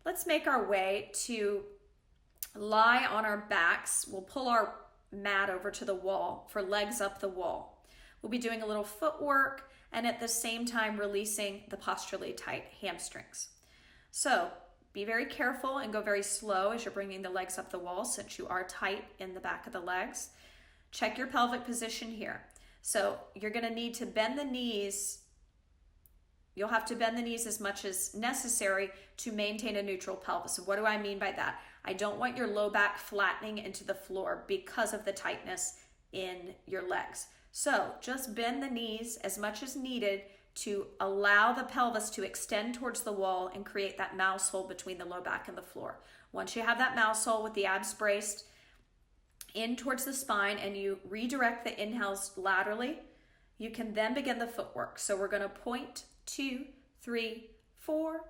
Let's make our way to lie on our backs. We'll pull our mat over to the wall for legs up the wall. We'll be doing a little footwork and at the same time releasing the posturally tight hamstrings. So be very careful and go very slow as you're bringing the legs up the wall since you are tight in the back of the legs. Check your pelvic position here. So you're going to need to bend the knees. You'll have to bend the knees as much as necessary to maintain a neutral pelvis. So what do I mean by that? I don't want your low back flattening into the floor because of the tightness in your legs. So just bend the knees as much as needed to allow the pelvis to extend towards the wall and create that mouse hole between the low back and the floor. Once you have that mouse hole with the abs braced in towards the spine and you redirect the inhales laterally, you can then begin the footwork. So we're going to point, 2, 3, 4,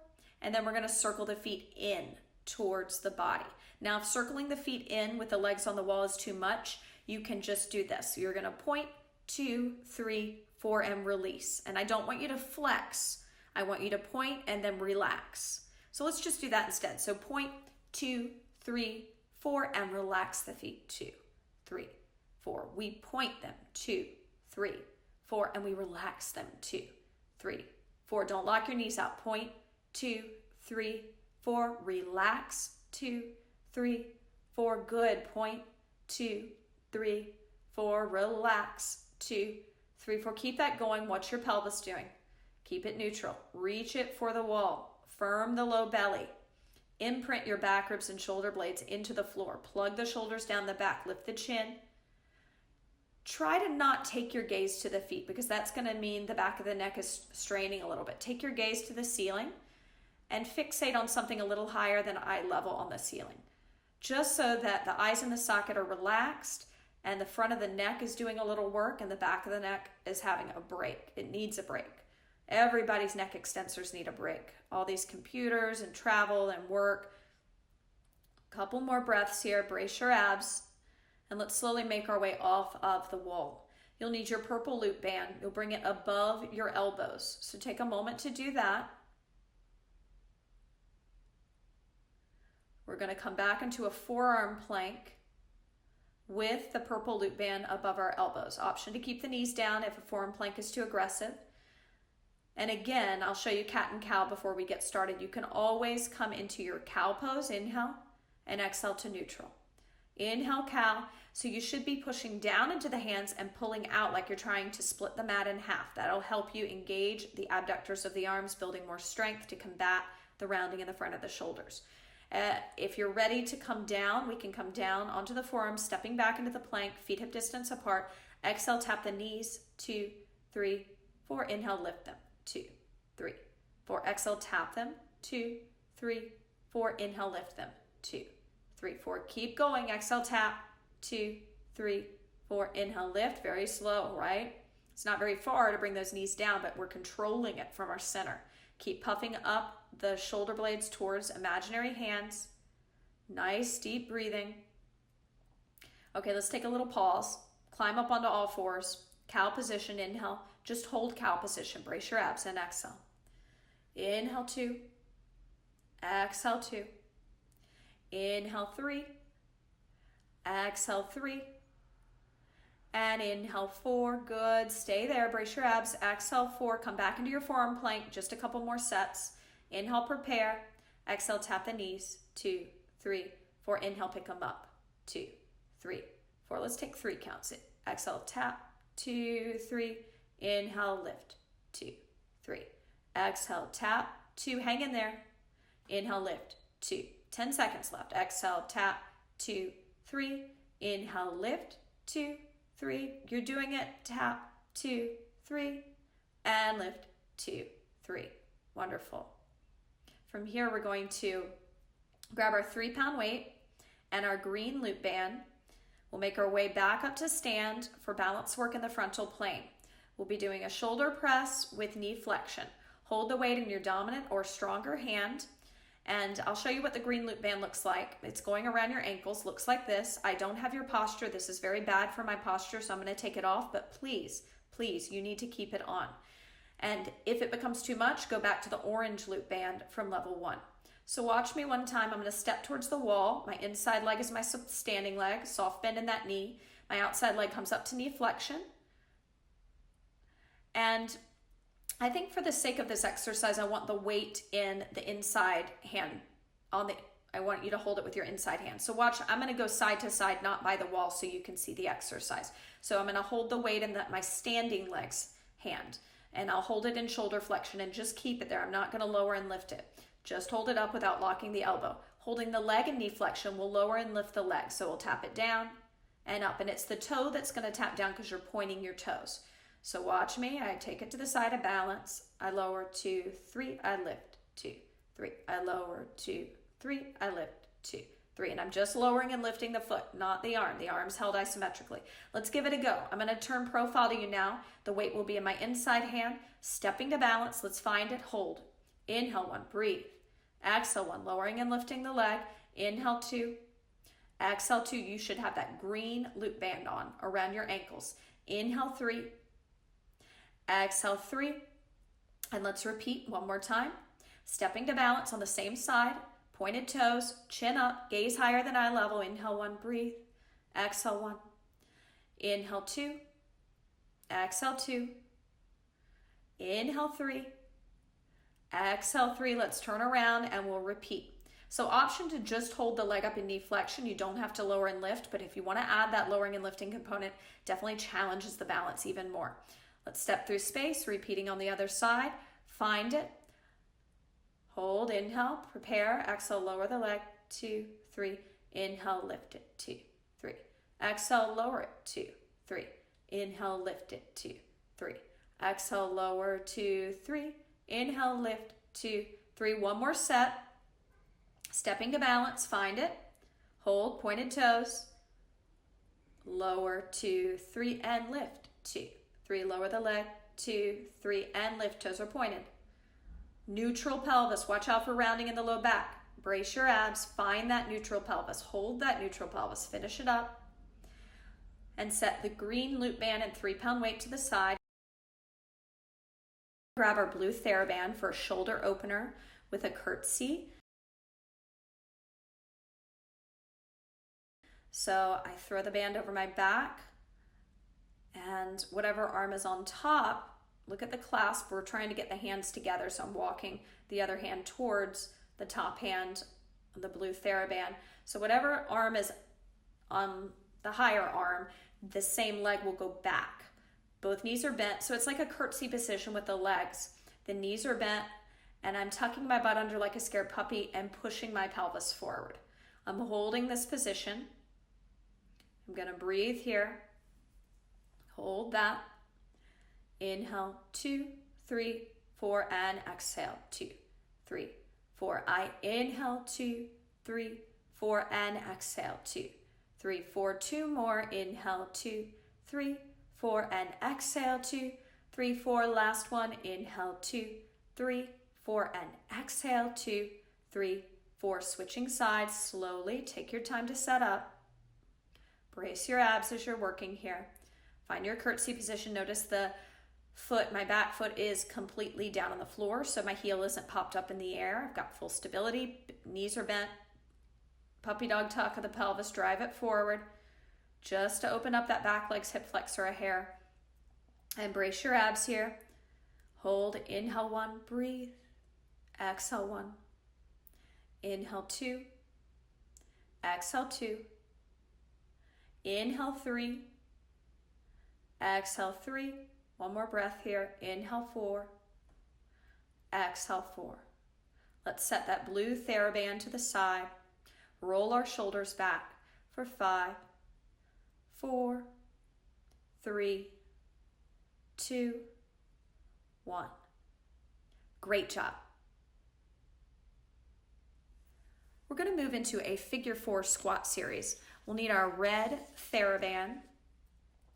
and then we're going to circle the feet in towards the body. Now, if circling the feet in with the legs on the wall is too much, you can just do this. So you're going to point, 2, 3, 4, and release. And I don't want you to flex. I want you to point and then relax. So let's just do that instead. So point, 2, 3, 4, and relax the feet. 2, 3, 4. We point them. 2, 3, 4, and we relax them. 2, 3, 4. Don't lock your knees out. Point, 2, 3, 4. Relax. 2, 3, 4. Good. Point, 2, 3, 4. Relax. 2, 3, 4. Keep that going. What's your pelvis doing? Keep it neutral. Reach it for the wall. Firm the low belly. Imprint your back ribs and shoulder blades into the floor. Plug the shoulders down the back. Lift the chin. Try to not take your gaze to the feet because that's going to mean the back of the neck is straining a little bit. Take your gaze to the ceiling and fixate on something a little higher than eye level on the ceiling. Just so that the eyes in the socket are relaxed and the front of the neck is doing a little work and the back of the neck is having a break. It needs a break. Everybody's neck extensors need a break. All these computers and travel and work. Couple more breaths here. Brace your abs. And let's slowly make our way off of the wall. You'll need your purple loop band. You'll bring it above your elbows. So take a moment to do that. We're going to come back into a forearm plank with the purple loop band above our elbows. Option to keep the knees down if a forearm plank is too aggressive. And again, I'll show you cat and cow before we get started. You can always come into your cow pose, inhale, and exhale to neutral. Inhale, cow. So you should be pushing down into the hands and pulling out like you're trying to split the mat in half. That'll help you engage the abductors of the arms, building more strength to combat the rounding in the front of the shoulders. If you're ready to come down, we can come down onto the forearms, stepping back into the plank, feet hip distance apart. Exhale, tap the knees. 2, 3, 4. Inhale, lift them. 2, 3, 4. Exhale, tap them. 2, 3, 4. Inhale, lift them. 2, 3, 4. Keep going. Exhale, tap. 2, 3, 4. Inhale, lift. Very slow, right? It's not very far to bring those knees down, but we're controlling it from our center. Keep puffing up the shoulder blades towards imaginary hands. Nice, deep breathing. Okay, let's take a little pause. Climb up onto all fours. Cow position, inhale. Just hold cow position. Brace your abs and exhale. Inhale, 2. Exhale, 2. Inhale, 3. Exhale, 3. And inhale, 4. Good. Stay there. Brace your abs. Exhale, 4. Come back into your forearm plank. Just a couple more sets. Inhale, prepare. Exhale, tap the knees. 2, 3, 4. Inhale, pick them up. 2, 3, 4. Let's take 3 counts. Exhale, tap. 2, 3. Inhale, lift. 2, 3. Exhale, tap. 2. Hang in there. Inhale, lift. 2. 10 seconds left. Exhale, tap. 2, 3. Inhale, lift. 2, 3. You're doing it. Tap. 2, 3. And lift. 2, 3. Wonderful. From here, we're going to grab our 3-pound weight and our green loop band. We'll make our way back up to stand for balance work in the frontal plane. We'll be doing a shoulder press with knee flexion. Hold the weight in your dominant or stronger hand. And I'll show you what the green loop band looks like. It's going around your ankles, looks like this. I don't have your posture. This is very bad for my posture, so I'm going to take it off. But please, please, you need to keep it on. And if it becomes too much, go back to the orange loop band from level 1. So watch me one time. I'm going to step towards the wall. My inside leg is my standing leg, soft bend in that knee. My outside leg comes up to knee flexion. And I think for the sake of this exercise, I want the weight in the inside hand. I want you to hold it with your inside hand. So watch, I'm going to go side to side, not by the wall, so you can see the exercise. So I'm going to hold the weight in my standing leg's hand, and I'll hold it in shoulder flexion and just keep it there. I'm not going to lower and lift it. Just hold it up without locking the elbow. Holding the leg in knee flexion will lower and lift the leg. So we'll tap it down and up, and it's the toe that's going to tap down because you're pointing your toes. So watch me. I take it to the side of balance. I lower, 2, 3, I lift, 2, 3. I lower, 2, 3, I lift, 2, 3. And I'm just lowering and lifting the foot, not the arm. The arm's held isometrically. Let's give it a go. I'm going to turn profile to you now. The weight will be in my inside hand. Stepping to balance. Let's find it. Hold. Inhale 1, breathe. Exhale 1, lowering and lifting the leg. Inhale 2. Exhale 2. You should have that green loop band on around your ankles. Inhale 3. Exhale 3. And let's repeat one more time. Stepping to balance on the same side. Pointed toes, chin up, gaze higher than eye level. Inhale 1, breathe. Exhale 1. Inhale 2. Exhale 2. Inhale 3. Exhale 3. Let's turn around and we'll repeat. So option to just hold the leg up in knee flexion. You don't have to lower and lift, but if you want to add that lowering and lifting component, definitely challenges the balance even more. Let's step through space, repeating on the other side. Find it. Hold, inhale, prepare, exhale, lower the leg, 2, 3, inhale, lift it, 2, 3, exhale, lower it, 2, 3, inhale, lift it, 2, 3, exhale, lower, 2, 3, inhale, lift, 2, 3, one more set, stepping to balance, find it, hold, pointed toes, lower, 2, 3, and lift, 2, 3, lower the leg, 2, 3, and lift, toes are pointed. Neutral pelvis, watch out for rounding in the low back. Brace your abs, find that neutral pelvis. Hold that neutral pelvis, finish it up. And set the green loop band and 3-pound weight to the side. Grab our blue Theraband for a shoulder opener with a curtsy. So I throw the band over my back, and whatever arm is on top, look at the clasp. We're trying to get the hands together, so I'm walking the other hand towards the top hand, the blue Theraband. So whatever arm is on the higher arm, the same leg will go back. Both knees are bent, so it's like a curtsy position with the legs. The knees are bent, and I'm tucking my butt under like a scared puppy and pushing my pelvis forward. I'm holding this position. I'm going to breathe here. Hold that. Inhale, 2, 3, 4, and exhale, 2, 3, 4. I inhale, 2, 3, 4, and exhale, 2, 3, 4. 2 more. Inhale, 2, 3, 4, and exhale, 2, 3, 4. Last one. Inhale, 2, 3, 4, and exhale, 2, 3, 4. Switching sides slowly. Take your time to set up. Brace your abs as you're working here. Find your curtsy position. Notice the foot, my back foot is completely down on the floor, so my heel isn't popped up in the air. I've got full stability, knees are bent, puppy dog tuck of the pelvis, drive it forward, just to open up that back leg's hip flexor a hair. And brace your abs here. Hold, inhale 1, breathe, exhale 1, inhale 2, exhale 2, inhale 3, exhale 3, one more breath here. Inhale 4, exhale 4. Let's set that blue Theraband to the side. Roll our shoulders back for 5, 4, 3, 2, 1. Great job. We're going to move into a figure 4 squat series. We'll need our red Theraband.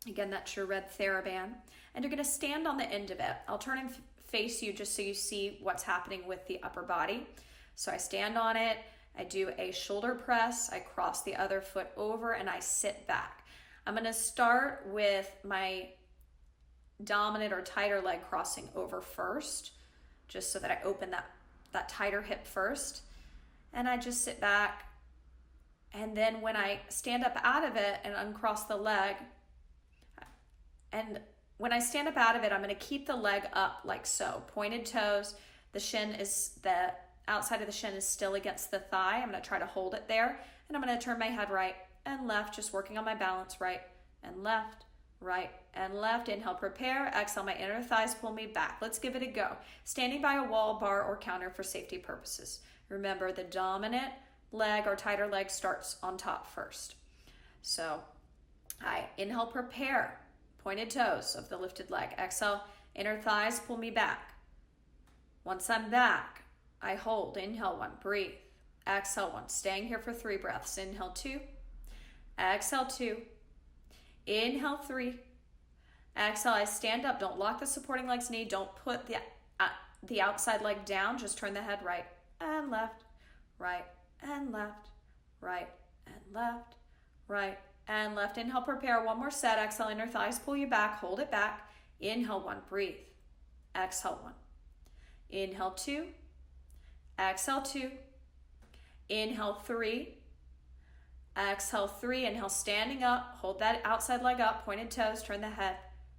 Again, that's your red Theraband. And you're going to stand on the end of it. I'll turn and face you just so you see what's happening with the upper body. So I stand on it, I do a shoulder press, I cross the other foot over, and I sit back. I'm going to start with my dominant or tighter leg crossing over first, just so that I open that tighter hip first. and I just sit back. And then when I stand up out of it and uncross the leg, and when I stand up out of it, I'm going to keep the leg up like so. Pointed toes. The outside of the shin is still against the thigh. I'm going to try to hold it there. And I'm going to turn my head right and left, just working on my balance. Right and left, right and left. Inhale, prepare. Exhale, my inner thighs pull me back. Let's give it a go. Standing by a wall, bar, or counter for safety purposes. Remember, the dominant leg or tighter leg starts on top first. So I inhale, prepare. Pointed toes of the lifted leg. Exhale, inner thighs pull me back. Once I'm back, I hold. Inhale 1, breathe. Exhale 1, staying here for 3 breaths. Inhale 2, exhale 2, inhale 3, exhale. I stand up. Don't lock the supporting leg's knee. Don't put the outside leg down. Just turn the head right and left, right and left, right and left, right and left. Inhale, prepare. 1 more set. Exhale, inner thighs pull you back. Hold it back. Inhale 1, breathe. Exhale 1. Inhale 2, exhale 2, inhale 3, exhale 3, inhale standing up, hold that outside leg up, pointed toes, turn the head,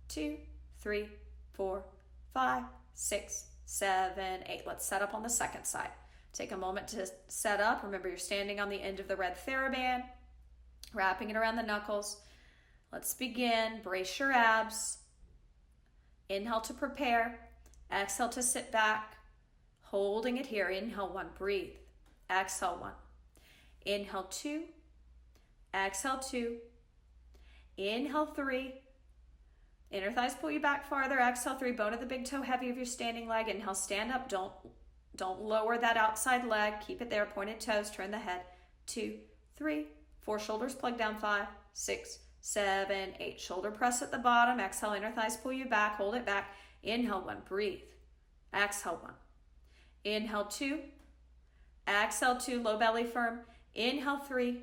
2, 3, 4, 5, 6, 7, 8. Let's set up on the second side. Take a moment to set up. Remember, you're standing on the end of the red Theraband, wrapping it around the knuckles. Let's begin. Brace your abs. Inhale to prepare. Exhale to sit back, holding it here. Inhale 1, breathe. Exhale 1. Inhale 2, exhale 2. Inhale 3. Inner thighs pull you back farther. Exhale 3. Bone of the big toe heavy of your standing leg. Inhale, stand up. Don't lower that outside leg. Keep it there. Pointed toes. Turn the head. 2, 3, 4. Shoulders plug down. 5, 6, 7, 8. Shoulder press at the bottom. Exhale. Inner thighs pull you back. Hold it back. Inhale 1, breathe. Exhale 1. Inhale 2. Exhale 2, low belly firm. Inhale 3.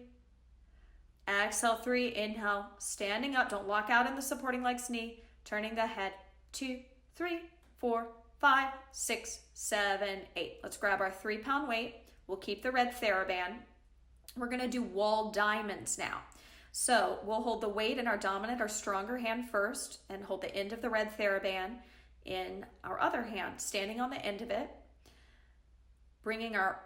Exhale 3. Inhale, standing up. Don't lock out in the supporting leg's knee. Turning the head. 2, 3, 4, 5, 6, 7, 8. Let's grab our 3-pound weight. We'll keep the red Theraband. We're going to do wall diamonds now. So we'll hold the weight in our dominant or stronger hand first and hold the end of the red Theraband in our other hand, standing on the end of it, bringing our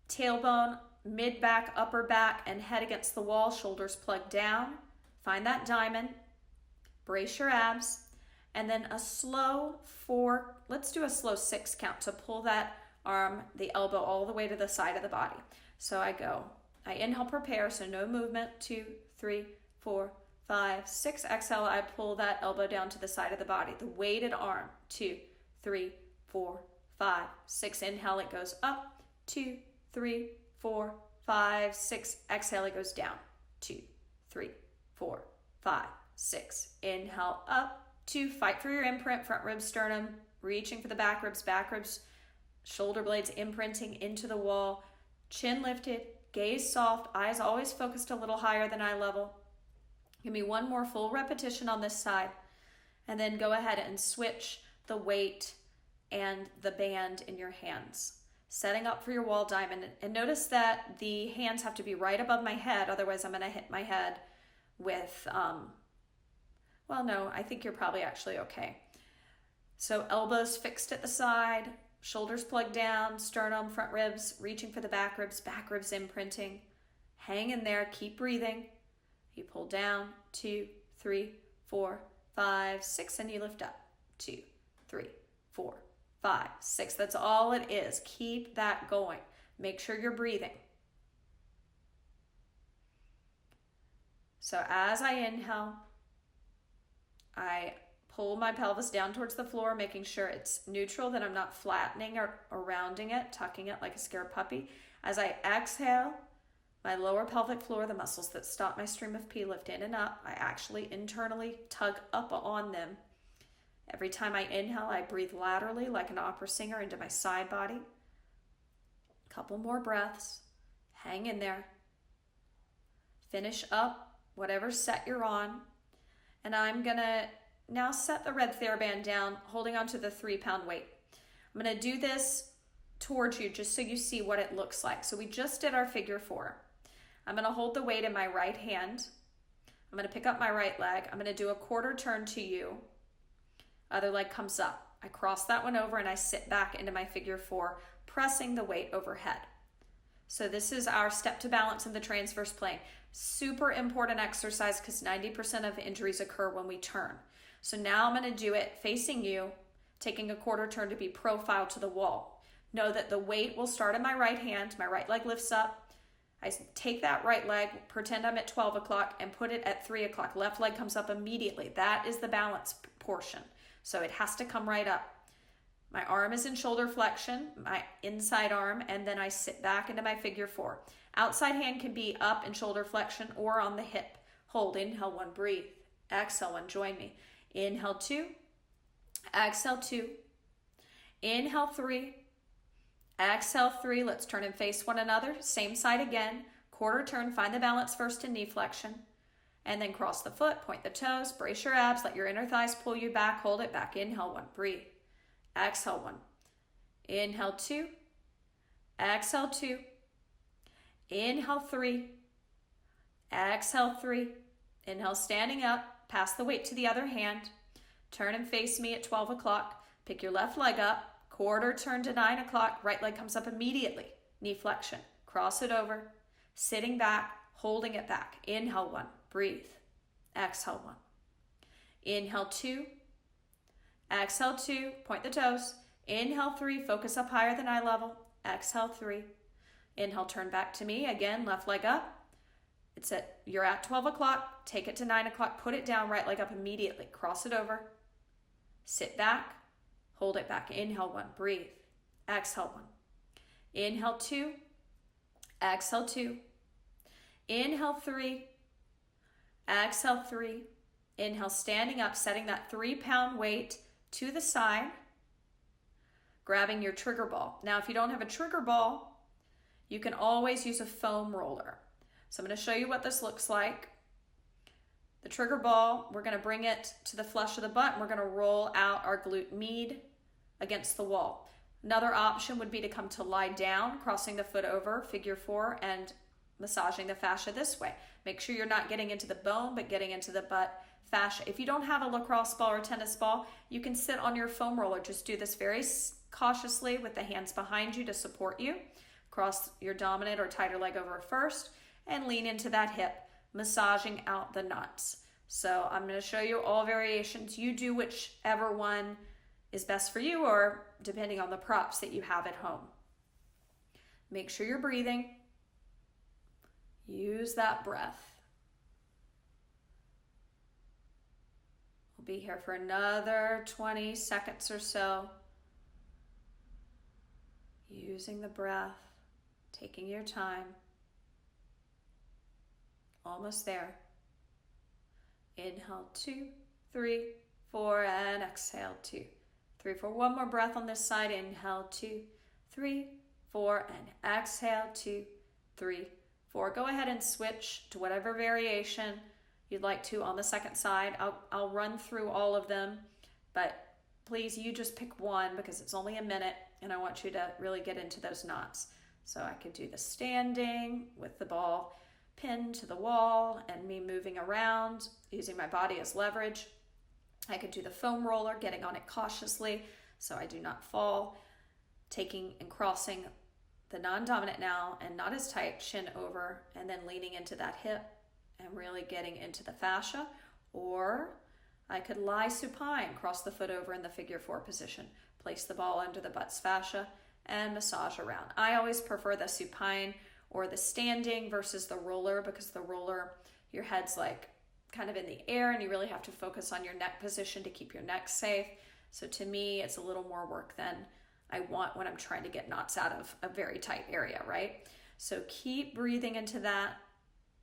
tailbone, mid-back, upper back, and head against the wall, shoulders plugged down. Find that diamond, brace your abs, and then a slow 4, let's do a slow 6 count to pull that arm, the elbow, all the way to the side of the body. So I inhale, prepare, so no movement, 2, 3, 4, 5, 6. Exhale, I pull that elbow down to the side of the body. The weighted arm. 2, 3, 4, 5, 6. Inhale, it goes up. 2, 3, 4, 5, 6. Exhale, it goes down. 2, 3, 4, 5, 6. Inhale, up. 2, fight for your imprint. Front ribs, sternum. Reaching for the back ribs, shoulder blades imprinting into the wall. Chin lifted, gaze soft, eyes always focused a little higher than eye level. Give me 1 more full repetition on this side, and then go ahead and switch the weight and the band in your hands. Setting up for your wall diamond, and notice that the hands have to be right above my head, otherwise I'm going to hit my head with, well, no, I think you're probably actually okay. So elbows fixed at the side, shoulders plugged down, sternum, front ribs, reaching for the back ribs imprinting. Hang in there, keep breathing. You pull down, 2, 3, 4, 5, 6, and you lift up. 2, 3, 4, 5, 6. That's all it is. Keep that going. Make sure you're breathing. So as I inhale, I pull my pelvis down towards the floor, making sure it's neutral, that I'm not flattening or rounding it, tucking it like a scared puppy. As I exhale, my lower pelvic floor, the muscles that stop my stream of pee, lift in and up. I actually internally tug up on them. Every time I inhale, I breathe laterally like an opera singer into my side body. Couple more breaths. Hang in there. Finish up whatever set you're on. And I'm going to now set the red Theraband down, holding onto the 3-pound weight. I'm going to do this towards you just so you see what it looks like. So we just did our figure 4. I'm going to hold the weight in my right hand. I'm going to pick up my right leg. I'm going to do a quarter turn to you. Other leg comes up. I cross that one over and I sit back into my figure 4, pressing the weight overhead. So this is our step to balance in the transverse plane. Super important exercise because 90% of injuries occur when we turn. So now I'm going to do it facing you, taking a quarter turn to be profile to the wall. Know that the weight will start in my right hand. My right leg lifts up. I take that right leg, pretend I'm at 12 o'clock, and put it at 3 o'clock. Left leg comes up immediately. That is the balance portion. So it has to come right up. My arm is in shoulder flexion, my inside arm, and then I sit back into my figure 4. Outside hand can be up in shoulder flexion or on the hip. Hold, inhale 1, breathe. Exhale 1, join me. Inhale 2, exhale 2, inhale 3, exhale 3. Let's turn and face one another. Same side again. Quarter turn, find the balance first in knee flexion. And then cross the foot, point the toes, brace your abs, let your inner thighs pull you back, hold it back. Inhale 1, breathe. Exhale 1. Inhale 2, exhale 2, inhale 3, exhale 3. Inhale, standing up, pass the weight to the other hand. Turn and face me at 12 o'clock. Pick your left leg up. Quarter turn to 9 o'clock. Right leg comes up immediately. Knee flexion. Cross it over. Sitting back, holding it back. Inhale 1. Breathe. Exhale 1. Inhale 2. Exhale 2. Point the toes. Inhale 3. Focus up higher than eye level. Exhale 3. Inhale, turn back to me. Again, left leg up. You're at 12 o'clock. Take it to 9 o'clock. Put it down. Right leg up immediately. Cross it over. Sit back. Hold it back. Inhale 1. Breathe. Exhale 1. Inhale 2. Exhale 2. Inhale 3. Exhale 3. Inhale, standing up, setting that 3-pound weight to the side. Grabbing your trigger ball. Now, if you don't have a trigger ball, you can always use a foam roller. So I'm going to show you what this looks like. The trigger ball, we're going to bring it to the flesh of the butt and we're going to roll out our glute med against the wall. Another option would be to come to lie down, crossing the foot over, figure 4, and massaging the fascia this way. Make sure you're not getting into the bone, but getting into the butt fascia. If you don't have a lacrosse ball or tennis ball, you can sit on your foam roller. Just do this very cautiously with the hands behind you to support you. Cross your dominant or tighter leg over first and lean into that hip, massaging out the nuts. So I'm going to show you all variations. You do whichever one is best for you or depending on the props that you have at home. Make sure you're breathing. Use that breath. We'll be here for another 20 seconds or so. Using the breath, taking your time. Almost there. Inhale 2, 3, 4, and exhale 2, 3, 4. One more breath on this side. Inhale 2, 3, 4, and exhale 2, 3, 4. Go ahead and switch to whatever variation you'd like to on the second side. I'll run through all of them, but please, you just pick one because it's only a minute and I want you to really get into those knots. So I could do the standing with the ball pinned to the wall and me moving around using my body as leverage. I could do the foam roller, getting on it cautiously so I do not fall, taking and crossing the non-dominant now and not as tight, shin over, and then leaning into that hip and really getting into the fascia. Or I could lie supine, cross the foot over in the figure 4 position, place the ball under the butt's fascia and massage around. I always prefer the supine or the standing versus the roller because the roller, your head's like kind of in the air and you really have to focus on your neck position to keep your neck safe. So to me, it's a little more work than I want when I'm trying to get knots out of a very tight area, right? So keep breathing into that.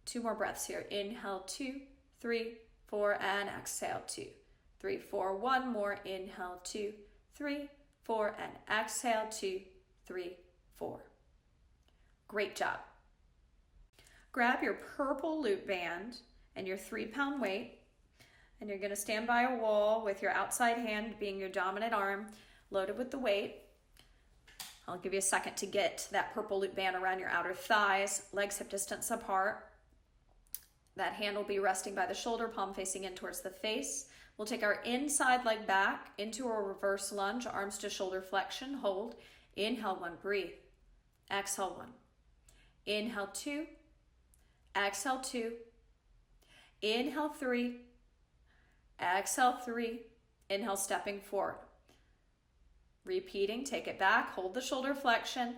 2 more breaths here. Inhale 2, 3, 4, and exhale 2, 3, 4. One more. Inhale 2, 3, 4, and exhale 2, 3, 4. Great job. Grab your purple loop band and your 3-pound weight, and you're going to stand by a wall with your outside hand being your dominant arm loaded with the weight. I'll give you a second to get that purple loop band around your outer thighs, legs hip distance apart. That hand will be resting by the shoulder, palm facing in towards the face. We'll take our inside leg back into a reverse lunge, arms to shoulder flexion, hold. Inhale 1, breathe. Exhale 1. Inhale 2. Exhale 2. Inhale 3. Exhale 3. Inhale, stepping forward. Repeating, take it back, hold the shoulder flexion.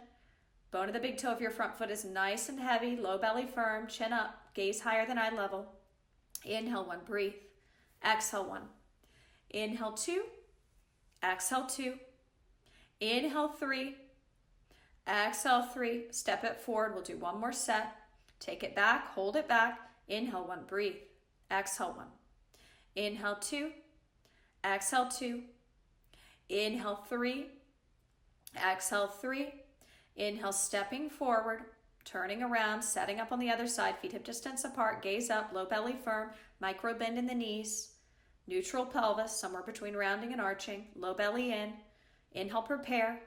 Bone of the big toe of your front foot is nice and heavy, low belly firm, chin up, gaze higher than eye level. Inhale 1, breathe. Exhale 1. Inhale 2. Exhale 2. Inhale 3. Exhale 3. Step it forward. We'll do one more set. Take it back, hold it back. Inhale 1, breathe. Exhale 1. Inhale 2. Exhale 2. Inhale 3. Exhale 3. Inhale, stepping forward, turning around, setting up on the other side, feet hip distance apart, gaze up, low belly firm, micro bend in the knees, neutral pelvis, somewhere between rounding and arching, low belly in. Inhale, prepare.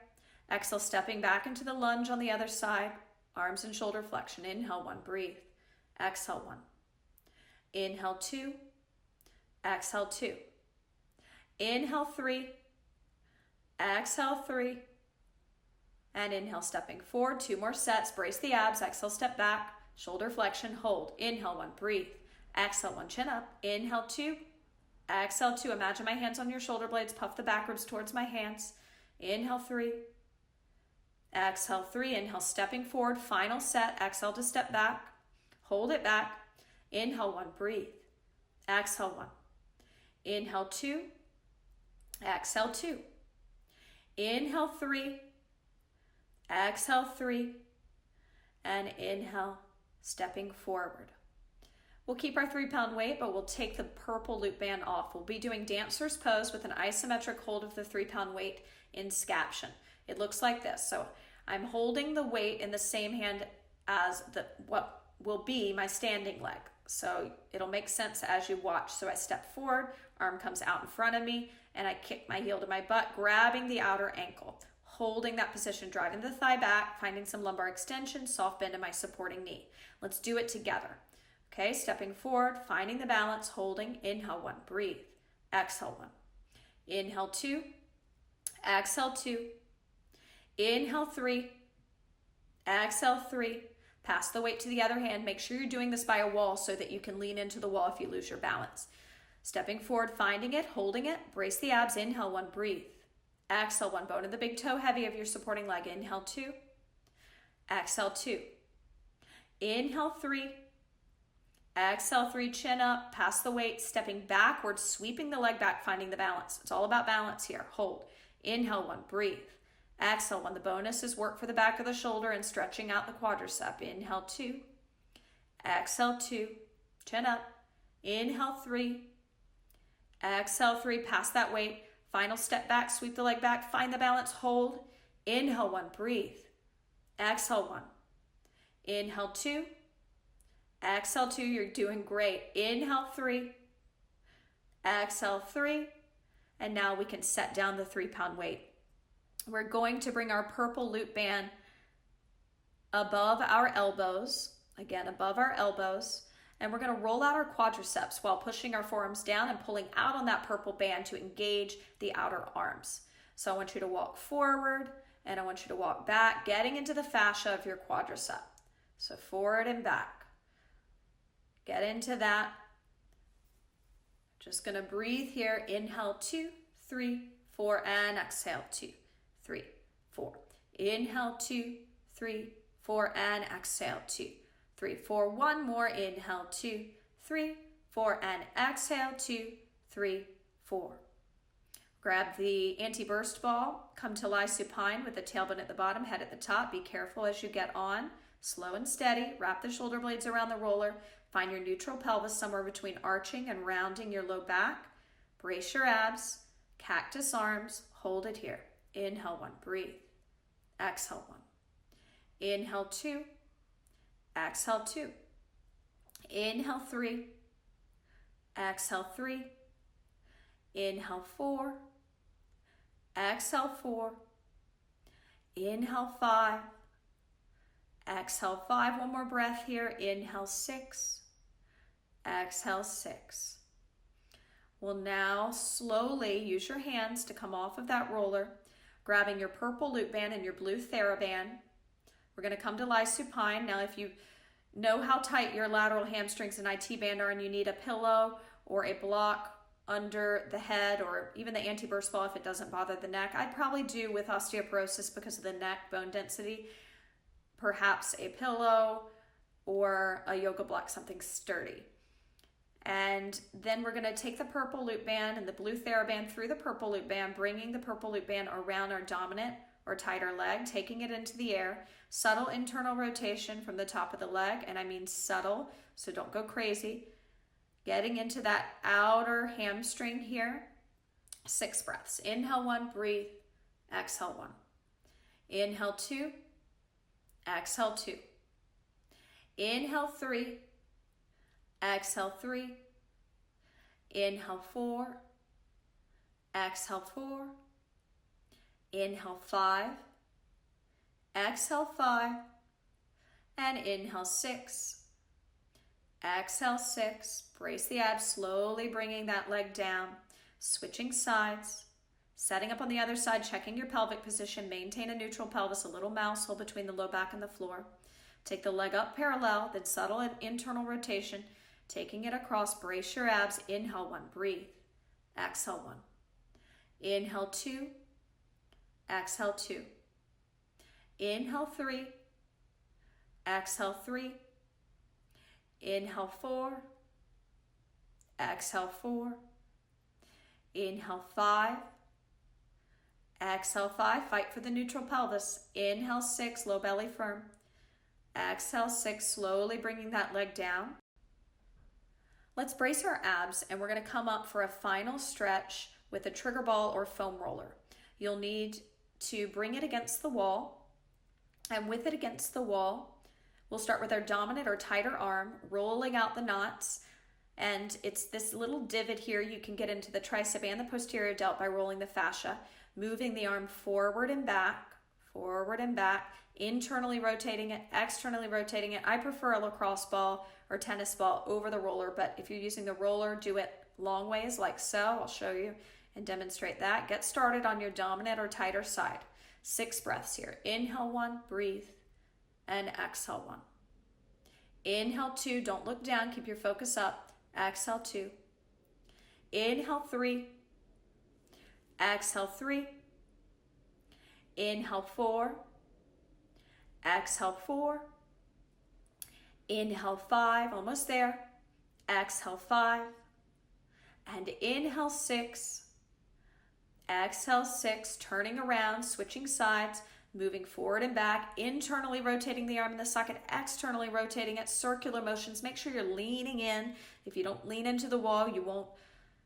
Exhale, stepping back into the lunge on the other side, arms and shoulder flexion. Inhale 1, breathe. Exhale 1. Inhale 2. Exhale 2. Inhale 3. Exhale 3. And inhale, stepping forward. 2 more sets. Brace the abs. Exhale, step back. Shoulder flexion, hold. Inhale 1, breathe. Exhale 1, chin up. Inhale 2. Exhale 2. Imagine my hands on your shoulder blades. Puff the back ribs towards my hands. Inhale 3. Exhale 3. Inhale, stepping forward. Final set. Exhale to step back. Hold it back. Inhale 1, breathe. Exhale 1. Inhale 2. Exhale 2. Inhale 3. Exhale 3. And inhale, stepping forward. We'll keep our 3-pound weight, but we'll take the purple loop band off. We'll be doing dancer's pose with an isometric hold of the 3-pound weight in scaption. It looks like this. So I'm holding the weight in the same hand as what will be my standing leg. So it'll make sense as you watch. So I step forward, arm comes out in front of me, and I kick my heel to my butt, grabbing the outer ankle, holding that position, driving the thigh back, finding some lumbar extension, soft bend in my supporting knee. Let's do it together. Okay, stepping forward, finding the balance, holding. Inhale 1, breathe. Exhale 1. Inhale 2. Exhale 2. Inhale 3. Exhale 3. Pass the weight to the other hand. Make sure you're doing this by a wall so that you can lean into the wall if you lose your balance. Stepping forward, finding it, holding it. Brace the abs. Inhale 1, breathe. Exhale 1, bone of the big toe heavy of your supporting leg. Inhale 2. Exhale 2. Inhale 3. Exhale 3, chin up, pass the weight, stepping backwards, sweeping the leg back, finding the balance. It's all about balance here. Hold. Inhale 1, breathe. Exhale 1. The bonus is work for the back of the shoulder and stretching out the quadricep. Inhale 2. Exhale 2. Chin up. Inhale 3. Exhale 3. Pass that weight. Final step back. Sweep the leg back. Find the balance. Hold. Inhale 1. Breathe. Exhale 1. Inhale 2. Exhale 2. You're doing great. Inhale 3. Exhale 3. And now we can set down the 3-pound weight. We're going to bring our purple loop band above our elbows. Again, above our elbows. And we're going to roll out our quadriceps while pushing our forearms down and pulling out on that purple band to engage the outer arms. So I want you to walk forward and I want you to walk back, getting into the fascia of your quadricep. So forward and back. Get into that. Just going to breathe here. Inhale 2, 3, 4, and exhale 2, 3, 4. Inhale 2, 3, 4, and exhale 2, 3, 4. One more. Inhale 2, 3, 4, and exhale 2, 3, 4. Grab the anti-burst ball. Come to lie supine with the tailbone at the bottom, head at the top. Be careful as you get on. Slow and steady. Wrap the shoulder blades around the roller. Find your neutral pelvis somewhere between arching and rounding your low back. Brace your abs. Cactus arms. Hold it here. Inhale 1. Breathe. Exhale 1. Inhale 2. Exhale 2. Inhale 3. Exhale 3. Inhale 4. Exhale 4. Inhale 5. Exhale 5. One more breath here. Inhale 6. Exhale 6. We'll now slowly use your hands to come off of that roller, grabbing your purple loop band and your blue Theraband. We're going to come to lie supine. Now, if you know how tight your lateral hamstrings and IT band are and you need a pillow or a block under the head or even the anti-burst ball if it doesn't bother the neck, I'd probably do with osteoporosis because of the neck bone density, perhaps a pillow or a yoga block, something sturdy. And then we're going to take the purple loop band and the blue Theraband through the purple loop band, bringing the purple loop band around our dominant or tighter leg, taking it into the air. Subtle internal rotation from the top of the leg, and I mean subtle, so don't go crazy. Getting into that outer hamstring here. 6 breaths. Inhale 1, breathe. Exhale 1. Inhale 2. Exhale 2. Inhale 3. Exhale 3. Inhale 4. Exhale 4. Inhale 5. Exhale 5. And inhale 6. Exhale 6. Brace the abs, slowly bringing that leg down. Switching sides. Setting up on the other side, checking your pelvic position. Maintain a neutral pelvis, a little mouse hole between the low back and the floor. Take the leg up parallel, then subtle and internal rotation. Taking it across, brace your abs. Inhale 1, breathe. Exhale 1. Inhale 2. Exhale 2. Inhale 3. Exhale 3. Inhale 4. Exhale 4. Inhale 5. Exhale 5. Fight for the neutral pelvis. Inhale 6. Low belly firm. Exhale 6. Slowly bringing that leg down. Let's brace our abs, and we're going to come up for a final stretch with a trigger ball or foam roller. You'll need to bring it against the wall, and with it against the wall, we'll start with our dominant or tighter arm, rolling out the knots, and it's this little divot here. You can get into the tricep and the posterior delt by rolling the fascia, moving the arm forward and back, internally rotating it, externally rotating it. I prefer a lacrosse ball or tennis ball over the roller, but if you're using the roller, do it long ways like so. I'll show you and demonstrate that. Get started on your dominant or tighter side. 6 breaths here. Inhale 1, breathe, and exhale 1. Inhale 2, don't look down, keep your focus up. Exhale 2. Inhale 3. Exhale 3. Inhale 4. Exhale 4. Inhale 5, almost there. Exhale 5. And inhale 6. Exhale 6, turning around, switching sides, moving forward and back, internally rotating the arm in the socket, externally rotating it, circular motions. Make sure you're leaning in. If you don't lean into the wall, you won't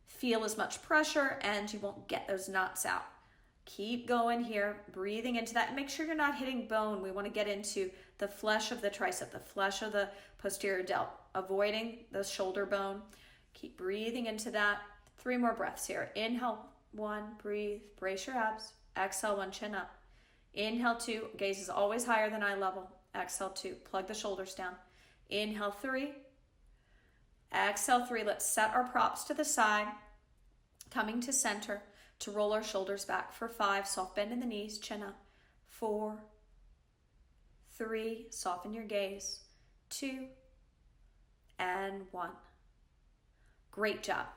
feel as much pressure and you won't get those knots out. Keep going here, breathing into that. Make sure you're not hitting bone. We want to get into the flesh of the tricep, the flesh of the posterior delt, avoiding the shoulder bone. Keep breathing into that. 3 more breaths here. Inhale 1, breathe, brace your abs. Exhale 1, chin up. Inhale 2, gaze is always higher than eye level. Exhale 2, plug the shoulders down. Inhale 3. Exhale 3. Let's set our props to the side, coming to center to roll our shoulders back for 5. Soft bend in the knees, chin up. 4, 3, soften your gaze. 2, and 1. Great job.